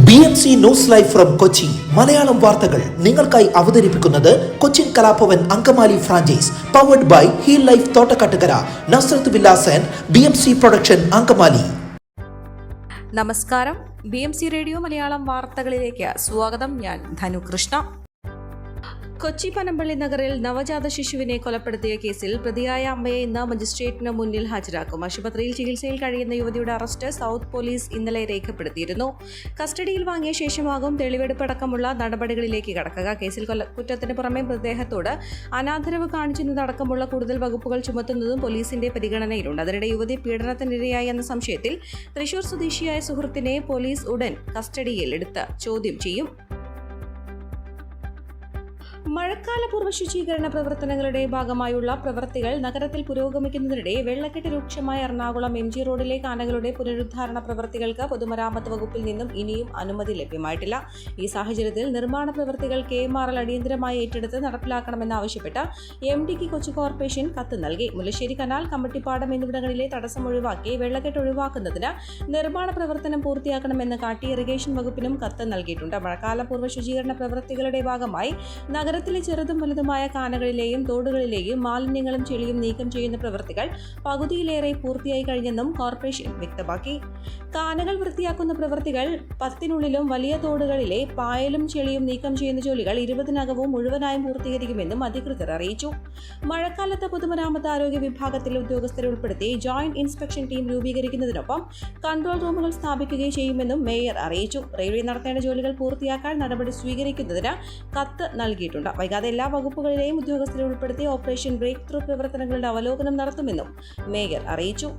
BMC news live from Kochi Malayalam വാർത്തകൾ നിങ്ങൾക്കായി അവതരിപ്പിക്കുന്നത് Cochin Kalabhavan Angamaly franchise powered by heal life Thottakattukara Nazareth villas and BMC production Angamaly. നമസ്കാരം, BMC radio Malayalam വാർത്തകളിലേക്ക് സ്വാഗതം. ഞാൻ ധനു കൃഷ്ണ. കൊച്ചി പനമ്പള്ളി നഗറിൽ നവജാത ശിശുവിനെ കൊലപ്പെടുത്തിയ കേസിൽ പ്രതിയായ അമ്മയെ ഇന്ന് മജിസ്ട്രേറ്റിന് മുന്നിൽ ഹാജരാക്കും. ആശുപത്രിയിൽ ചികിത്സയിൽ കഴിയുന്ന യുവതിയുടെ അറസ്റ്റ് സൗത്ത് പോലീസ് ഇന്നലെ രേഖപ്പെടുത്തിയിരുന്നു. കസ്റ്റഡിയിൽ വാങ്ങിയ ശേഷമാകും തെളിവെടുപ്പടക്കമുള്ള നടപടികളിലേക്ക് കടക്കുക. കേസിൽ കുറ്റത്തിന് പുറമെ മൃതദേഹത്തോട് അനാദരവ് കാണിച്ചതടക്കമുള്ള കൂടുതൽ വകുപ്പുകൾ ചുമത്തുന്നതും പോലീസിന്റെ പരിഗണനയിലുണ്ട്. അതിനിടെ യുവതി പീഡനത്തിനിരയായി എന്ന സംശയത്തിൽ തൃശൂർ സ്വദേശിയായ സുഹൃത്തിനെ പോലീസ് ഉടൻ കസ്റ്റഡിയിൽ എടുത്ത് ചോദ്യം ചെയ്യും. മഴക്കാലപൂർവ്വ ശുചീകരണ പ്രവർത്തനങ്ങളുടെ ഭാഗമായുള്ള പ്രവൃത്തികൾ നഗരത്തിൽ പുരോഗമിക്കുന്നതിനിടെ വെള്ളക്കെട്ട് രൂക്ഷമായ എറണാകുളം MG റോഡിലെ കാനകളുടെ പുനരുദ്ധാരണ പ്രവൃത്തികൾക്ക് പൊതുമരാമത്ത് വകുപ്പിൽ നിന്നും ഇനിയും അനുമതി ലഭ്യമായിട്ടില്ല. ഈ സാഹചര്യത്തിൽ നിർമ്മാണ പ്രവൃത്തികൾ KMRL അടിയന്തരമായി ഏറ്റെടുത്ത് നടപ്പിലാക്കണമെന്നാവശ്യപ്പെട്ട് MDക്ക് കൊച്ചി കോർപ്പറേഷൻ കത്ത് നൽകി. മുല്ലശ്ശേരി കനാൽ, കമ്മട്ടിപ്പാടം എന്നിവിടങ്ങളിലെ തടസ്സം ഒഴിവാക്കി വെള്ളക്കെട്ട് ഒഴിവാക്കുന്നതിന് നിർമ്മാണ പ്രവർത്തനം പൂർത്തിയാക്കണമെന്ന് കാട്ടി ഇറിഗേഷൻ വകുപ്പിനും കത്ത് നൽകിയിട്ടുണ്ട്. മഴക്കാലപൂർവ്വ ശുചീകരണ പ്രവൃത്തികളുടെ ഭാഗമായി നഗരത്തിലെ ചെറുതും വലുതുമായ കാനകളിലെയും തോടുകളിലെയും മാലിന്യങ്ങളും ചെളിയും നീക്കം ചെയ്യുന്ന പ്രവൃത്തികൾ പകുതിയിലേറെ പൂർത്തിയായി കഴിഞ്ഞെന്നും കോർപ്പറേഷൻ വ്യക്തമാക്കി. കാനകൾ വൃത്തിയാക്കുന്ന പ്രവൃത്തികൾ 10-നുള്ളിലും വലിയ തോടുകളിലെ പായലും ചെളിയും നീക്കം ചെയ്യുന്ന ജോലികൾ 20-നകവും മുഴുവനായും പൂർത്തീകരിക്കുമെന്നും അധികൃതർ അറിയിച്ചു. മഴക്കാലത്ത് പൊതുമരാമത്ത് ആരോഗ്യ വിഭാഗത്തിലെ ഉദ്യോഗസ്ഥരെ ഉൾപ്പെടുത്തി ജോയിന്റ് ഇൻസ്പെക്ഷൻ ടീം രൂപീകരിക്കുന്നതിനൊപ്പം കൺട്രോൾ റൂമുകൾ സ്ഥാപിക്കുകയും ചെയ്യുമെന്നും മേയർ അറിയിച്ചു. റെയിൽവേ നടത്തേണ്ട ജോലികൾ പൂർത്തിയാക്കാൻ നടപടി സ്വീകരിക്കുന്നതിന് കത്ത് നൽകിയിട്ടുണ്ട്. വൈകാതെ എല്ലാ വകുപ്പുകളിലെയും ഉദ്യോഗസ്ഥരെ ഉൾപ്പെടുത്തി ഓപ്പറേഷൻ ബ്രേക്ക് ത്രൂ പ്രവർത്തനങ്ങളുടെ അവലോകനം നടത്തുമെന്നും മേയർ അറിയിച്ചു.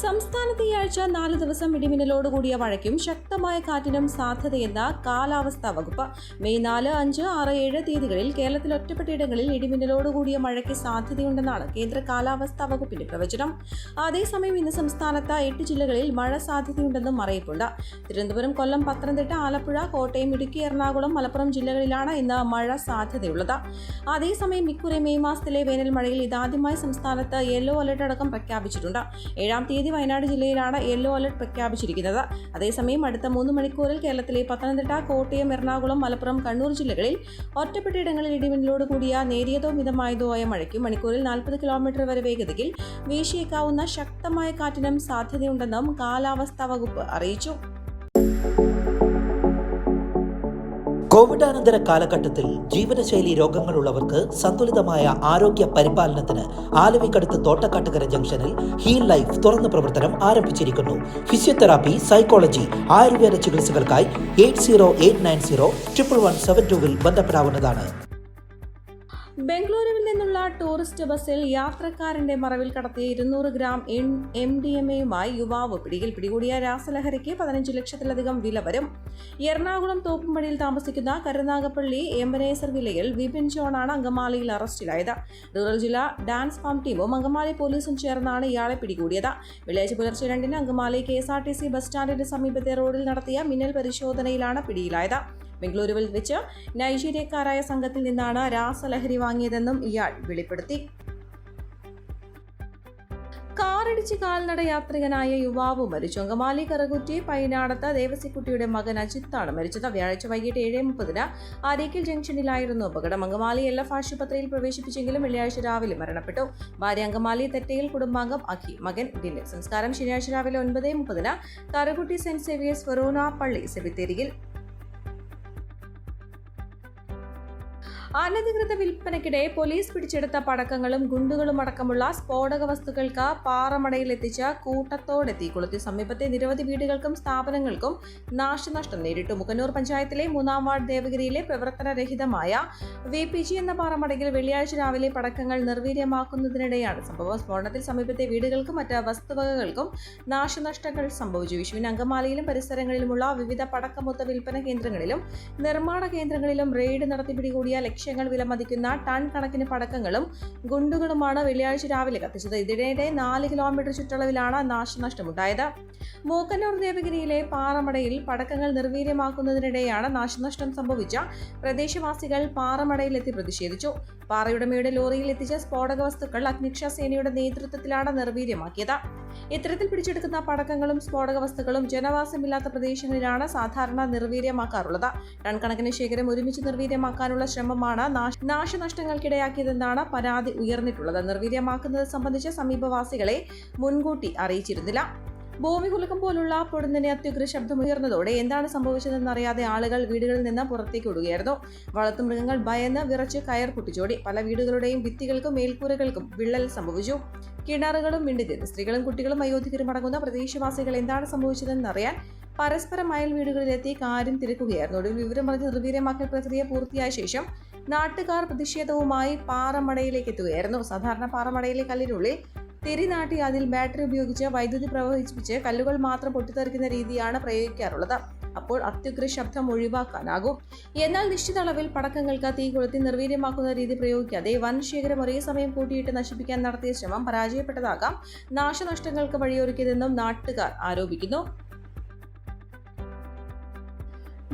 സംസ്ഥാനത്ത് ഈ ആഴ്ച 4 ദിവസം ഇടിമിന്നലോടുകൂടിയ മഴയ്ക്കും ശക്തമായ കാറ്റിനും സാധ്യതയെന്ന കാലാവസ്ഥാ വകുപ്പ്. മെയ് 4, 5, 6, 7 തീയതികളിൽ കേരളത്തിൽ ഒറ്റപ്പെട്ടയിടങ്ങളിൽ ഇടിമിന്നലോടുകൂടിയ മഴയ്ക്ക് സാധ്യതയുണ്ടെന്നാണ് കേന്ദ്ര കാലാവസ്ഥാ വകുപ്പിന്റെ പ്രവചനം. അതേസമയം ഇന്ന് സംസ്ഥാനത്ത് 8 ജില്ലകളിൽ മഴ സാധ്യതയുണ്ടെന്നും അറിയിപ്പുണ്ട്. തിരുവനന്തപുരം, കൊല്ലം, പത്തനംതിട്ട, ആലപ്പുഴ, കോട്ടയം, ഇടുക്കി, എറണാകുളം, മലപ്പുറം ജില്ലകളിലാണ് ഇന്ന് മഴ സാധ്യതയുള്ളത്. അതേസമയം ഇക്കുറി മെയ് മാസത്തിലെ വേനൽ മഴയിൽ ഇതാദ്യമായി സംസ്ഥാനത്ത് യെല്ലോ അലർട്ട് അടക്കം പ്രഖ്യാപിച്ചിട്ടുണ്ട്. 7-ാം തീയതി വയനാട് ജില്ലയിലാണ് യെല്ലോ അലർട്ട് പ്രഖ്യാപിച്ചിരിക്കുന്നത്. അതേസമയം അടുത്ത 3 മണിക്കൂറിൽ കേരളത്തിലെ പത്തനംതിട്ട, കോട്ടയം, എറണാകുളം, മലപ്പുറം, കണ്ണൂർ ജില്ലകളിൽ ഒറ്റപ്പെട്ടയിടങ്ങളിൽ ഇടിമിന്നലോട് കൂടിയ നേരിയതോ മിതമായതോ ആയ മഴയ്ക്കും മണിക്കൂറിൽ 40 കിലോമീറ്റർ വരെ വേഗതയിൽ വീശിയേക്കാവുന്ന ശക്തമായ കാറ്റിനും സാധ്യതയുണ്ടെന്നും കാലാവസ്ഥാ വകുപ്പ് അറിയിച്ചു. കോവിഡാനന്തര കാലഘട്ടത്തിൽ ജീവനശൈലി രോഗങ്ങളുള്ളവർക്ക് സന്തുലിതമായ ആരോഗ്യ പരിപാലനത്തിന് ആലുവക്കടുത്ത് തോട്ടക്കാട്ടുകര ജംഗ്ഷനിൽ ഹീൽ ലൈഫ് തുറന്ന പ്രവർത്തനം ആരംഭിച്ചിരിക്കുന്നു. ഫിസിയോതെറാപ്പി, സൈക്കോളജി, ആയുർവേദ ചികിത്സകൾക്കായി 8089011772 ബന്ധപ്പെടാവുന്നതാണ്. ബംഗളൂരുവിൽ നിന്നുള്ള ടൂറിസ്റ്റ് ബസ്സിൽ യാത്രക്കാരന്റെ മറവിൽ കടത്തിയ 200 ഗ്രാം MDMAയുമായി യുവാവ് പിടികൂടിയ രാസലഹരിക്ക് 15 ലക്ഷത്തിലധികം വില വരും. എറണാകുളം തോപ്പുംപടിയിൽ താമസിക്കുന്ന കരുനാഗപ്പള്ളി എംബനേസർ വില്ലയിൽ വിപിൻ ജോണാണ് അങ്കമാലിയിൽ അറസ്റ്റിലായത്. റൂറൽ ജില്ലാ ഡാൻസ് ഫാം ടീമും അങ്കമാലി പോലീസും ചേർന്നാണ് ഇയാളെ പിടികൂടിയത്. വെള്ളിയാഴ്ച പുലർച്ചെ 2-ന് അങ്കമാലി KSRTC ബസ് സ്റ്റാൻഡിന് സമീപത്തെ റോഡിൽ നടത്തിയ മിന്നൽ പരിശോധനയിലാണ് പിടിയിലായത്. ബംഗളൂരുവിൽ വെച്ച് നൈജീരിയക്കാരായ സംഘത്തിൽ നിന്നാണ് രാസലഹരി വാങ്ങിയതെന്നും ഇയാൾ വെളിപ്പെടുത്തി. കാറിടിച്ച് കാൽനട യാത്രികനായ യുവാവ് മരിച്ചു. അങ്കമാലി കറുകുറ്റി പൈനാടത്ത് ദേവസിക്കുട്ടിയുടെ മകൻ അജിത്താണ് മരിച്ചത്. വ്യാഴാഴ്ച വൈകിട്ട് 7:30 അരീക്കൽ ജംഗ്ഷനിലായിരുന്നു അപകടം. അങ്കമാലി LF ആശുപത്രിയിൽ പ്രവേശിപ്പിച്ചെങ്കിലും വെള്ളിയാഴ്ച രാവിലെ മരണപ്പെട്ടു. ഭാര്യ അങ്കമാലി തെറ്റയിൽ കുടുംബാംഗം അഖി, മകൻ ഡിനിൽ. സംസ്കാരം ശനിയാഴ്ച രാവിലെ 9:30 കറുകുറ്റി സെന്റ് സേവിയേഴ്സ് ഫെറോന പള്ളി സെമിത്തേരിയിൽ. അനധികൃത വിൽപ്പനയ്ക്കിടെ പോലീസ് പിടിച്ചെടുത്ത പടക്കങ്ങളും ഗുണ്ടുകളും അടക്കമുള്ള സ്ഫോടക വസ്തുക്കൾക്ക് പാറമടയിൽ എത്തിച്ച കൂട്ടത്തോടെ തീകൊളുത്തി. സമീപത്തെ നിരവധി വീടുകൾക്കും സ്ഥാപനങ്ങൾക്കും നാശനഷ്ടം നേരിട്ടു. മുക്കന്നൂർ പഞ്ചായത്തിലെ 3-ാം വാർഡ് ദേവഗിരിയിലെ പ്രവർത്തനരഹിതമായ VPG എന്ന പാറമടയിൽ വെള്ളിയാഴ്ച രാവിലെ പടക്കങ്ങൾ നിർവീര്യമാക്കുന്നതിനിടെയാണ് സംഭവം. സ്ഫോടനത്തിൽ സമീപത്തെ വീടുകൾക്കും മറ്റ് വസ്തുവകകൾക്കും നാശനഷ്ടങ്ങൾ സംഭവിച്ചു. വിഷുവിന് അങ്കമാലിയിലും പരിസരങ്ങളിലുമുള്ള വിവിധ പടക്കമൊത്ത വിൽപ്പന കേന്ദ്രങ്ങളിലും നിർമ്മാണ കേന്ദ്രങ്ങളിലും റെയ്ഡ് നടത്തി പിടികൂടിയ ലക്ഷങ്ങൾ വിലമതിക്കുന്ന ടൺ കണക്കിന് പടക്കങ്ങളും ഗുണ്ടുകളുമാണ് വെള്ളിയാഴ്ച രാവിലെ കത്തിച്ചത്. ഇതിനിടെ 4 കിലോമീറ്റർ ചുറ്റളവിലാണ് നാശനഷ്ടമുണ്ടായത്. മൂക്കന്നൂർ ദേവഗിരിയിലെ പാറമടയിൽ പടക്കങ്ങൾ നിർവീര്യമാക്കുന്നതിനിടെയാണ് നാശനഷ്ടം സംഭവിച്ച പ്രദേശവാസികൾ പാറമടയിലെത്തി പ്രതിഷേധിച്ചു. പാറയുടമയുടെ ലോറിയിൽ എത്തിച്ച സ്ഫോടക വസ്തുക്കൾ അഗ്നിരക്ഷാ സേനയുടെ നേതൃത്വത്തിലാണ് നിർവീര്യമാക്കിയത്. ഇത്തരത്തിൽ പിടിച്ചെടുക്കുന്ന പടക്കങ്ങളും സ്ഫോടക വസ്തുക്കളും ജനവാസമില്ലാത്ത പ്രദേശങ്ങളിലാണ് സാധാരണ നിർവീര്യമാക്കാറുള്ളത്. ടൺ കണക്കിന് ശേഖരം ഒരുമിച്ച് നിർവീര്യമാക്കാനുള്ള ശ്രമമാണ് നാശനഷ്ടങ്ങൾക്കിടയാക്കിയതെന്നാണ് പരാതി ഉയർന്നിട്ടുള്ളത്. നിർവീര്യമാക്കുന്നത് സംബന്ധിച്ച് സമീപവാസികളെ മുൻകൂട്ടി അറിയിച്ചിരുന്നില്ല. ഭൂമികുലുക്കം പോലുള്ള പൊടുന്നനെ അത്യുഗ്ര ശബ്ദമുയർന്നതോടെ എന്താണ് സംഭവിച്ചതെന്നറിയാതെ ആളുകൾ വീടുകളിൽ നിന്ന് പുറത്തേക്ക് ഓടുകയായിരുന്നു. വളർത്തുമൃഗങ്ങൾ ഭയന്ന് വിറച്ച് കയർ പൊട്ടിച്ചോടി. പല വീടുകളുടെയും ഭിത്തികൾക്കും മേൽക്കൂരകൾക്കും വിള്ളൽ സംഭവിച്ചു. കിണറുകളും വിണ്ടുകീറി. സ്ത്രീകളും കുട്ടികളും അയോധ്യരും അടങ്ങുന്ന പ്രദേശവാസികൾ എന്താണ് സംഭവിച്ചതെന്നറിയാൻ പരസ്പരം അയൽ വീടുകളിലെത്തി കാര്യം തിരക്കുകയായിരുന്നു. ഒടുവിൽ വിവരം പറഞ്ഞ് നിർവീര്യമാക്കൽ പ്രക്രിയ പൂർത്തിയായ ശേഷം നാട്ടുകാർ പ്രതിഷേധവുമായി പാറമടയിലേക്ക് എത്തുകയായിരുന്നു. സാധാരണ പാറമടയിലെ കല്ലിനുള്ളിൽ തിരിനാട്ടി അതിൽ ബാറ്ററി ഉപയോഗിച്ച് വൈദ്യുതി പ്രവഹിപ്പിച്ച് കല്ലുകൾ മാത്രം പൊട്ടിത്തെറിക്കുന്ന രീതിയാണ് പ്രയോഗിക്കാറുള്ളത്. അപ്പോൾ അത്യുഗ്ര ശബ്ദം ഒഴിവാക്കാനാകും. എന്നാൽ നിശ്ചിത അളവിൽ പടക്കങ്ങൾക്ക് തീ കൊളുത്തി നിർവീര്യമാക്കുന്ന രീതി പ്രയോഗിക്കാതെ വൻ ശേഖരം ഒരേ സമയം കൂട്ടിയിട്ട് നശിപ്പിക്കാൻ നടത്തിയ ശ്രമം പരാജയപ്പെട്ടതാകാം നാശനഷ്ടങ്ങൾക്ക് വഴിയൊരുക്കിയതെന്നും നാട്ടുകാർ ആരോപിക്കുന്നു.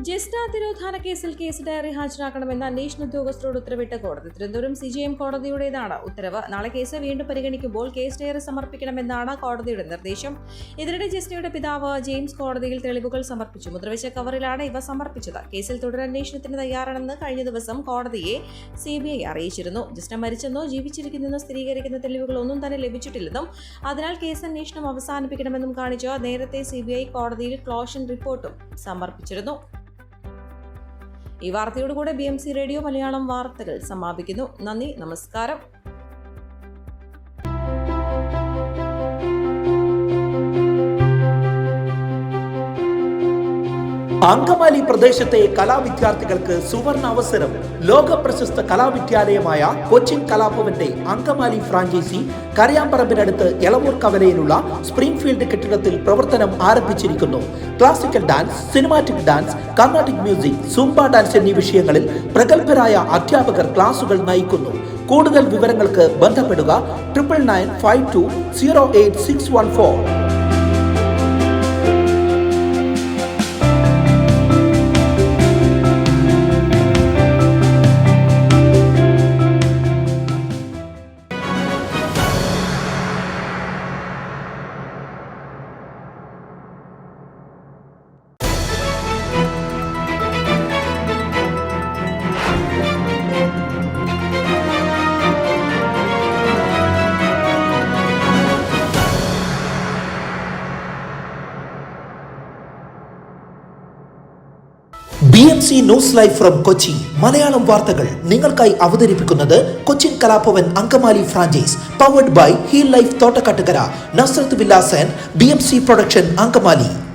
ജസ്ന തിരോധാന കേസിൽ കേസ് ഡയറി ഹാജരാക്കണമെന്ന് അന്വേഷണ ഉദ്യോഗസ്ഥരോട് ഉത്തരവിട്ട കോടതി. തിരുവനന്തപുരം CJM കോടതിയുടേതാണ് ഉത്തരവ്. നാളെ കേസ് വീണ്ടും പരിഗണിക്കുമ്പോൾ കേസ് ഡയറി സമർപ്പിക്കണമെന്നാണ് കോടതിയുടെ നിർദ്ദേശം. ഇതിനിടെ ജസ്നയുടെ പിതാവ് ജെയിംസ് കോടതിയിൽ തെളിവുകൾ സമർപ്പിച്ചു. മുദ്രവെച്ച കവറിലാണ് ഇവ സമർപ്പിച്ചത്. കേസിൽ തുടരന്വേഷണത്തിന് തയ്യാറാണെന്ന് കഴിഞ്ഞ ദിവസം കോടതിയെ CBI അറിയിച്ചിരുന്നു. ജസ്ന മരിച്ചെന്നോ ജീവിച്ചിരിക്കുന്നെന്നോ സ്ഥിരീകരിക്കുന്ന തെളിവുകളൊന്നും തന്നെ ലഭിച്ചിട്ടില്ലെന്നും അതിനാൽ കേസ് അന്വേഷണം അവസാനിപ്പിക്കണമെന്നും കാണിച്ച് നേരത്തെ CBI കോടതിയിൽ ക്ലോഷൻ റിപ്പോർട്ടും സമർപ്പിച്ചിരുന്നു. ഈ വാർത്തയോടുകൂടെ BMC റേഡിയോ മലയാളം വാർത്തകൾ സമാപിക്കുന്നു. നന്ദി, നമസ്കാരം. അങ്കമാലി പ്രദേശത്തെ കലാവിദ്യാർത്ഥികൾക്ക് സുവർണ അവസരം. ലോക പ്രശസ്ത കലാവിദ്യാലയമായ കൊച്ചിൻ കലാഭവന്റെ അങ്കമാലി ഫ്രാഞ്ചൈസി കരയാമ്പറമ്പിനടുത്ത് എളവൂർ കവലയിലുള്ള സ്പ്രിംഗ്ഫീൽഡ് കെട്ടിടത്തിൽ പ്രവർത്തനം ആരംഭിച്ചിരിക്കുന്നു. Classical dance, cinematic dance, Carnatic music, Zumba dance എന്നീ വിഷയങ്ങളിൽ പ്രഗത്ഭരായ അധ്യാപകർ ക്ലാസുകൾ നയിക്കുന്നു. കൂടുതൽ വിവരങ്ങൾക്ക് ബന്ധപ്പെടുക 9995208614. BMC news live from Kochi. Malayalam വാർത്തകൾ നിങ്ങൾക്കായി അവതരിപ്പിക്കുന്നത് Cochin Kalabhavan Angamaly franchise, powered by heal life Thottakattukara, Nazareth villas and BMC production Angamaly.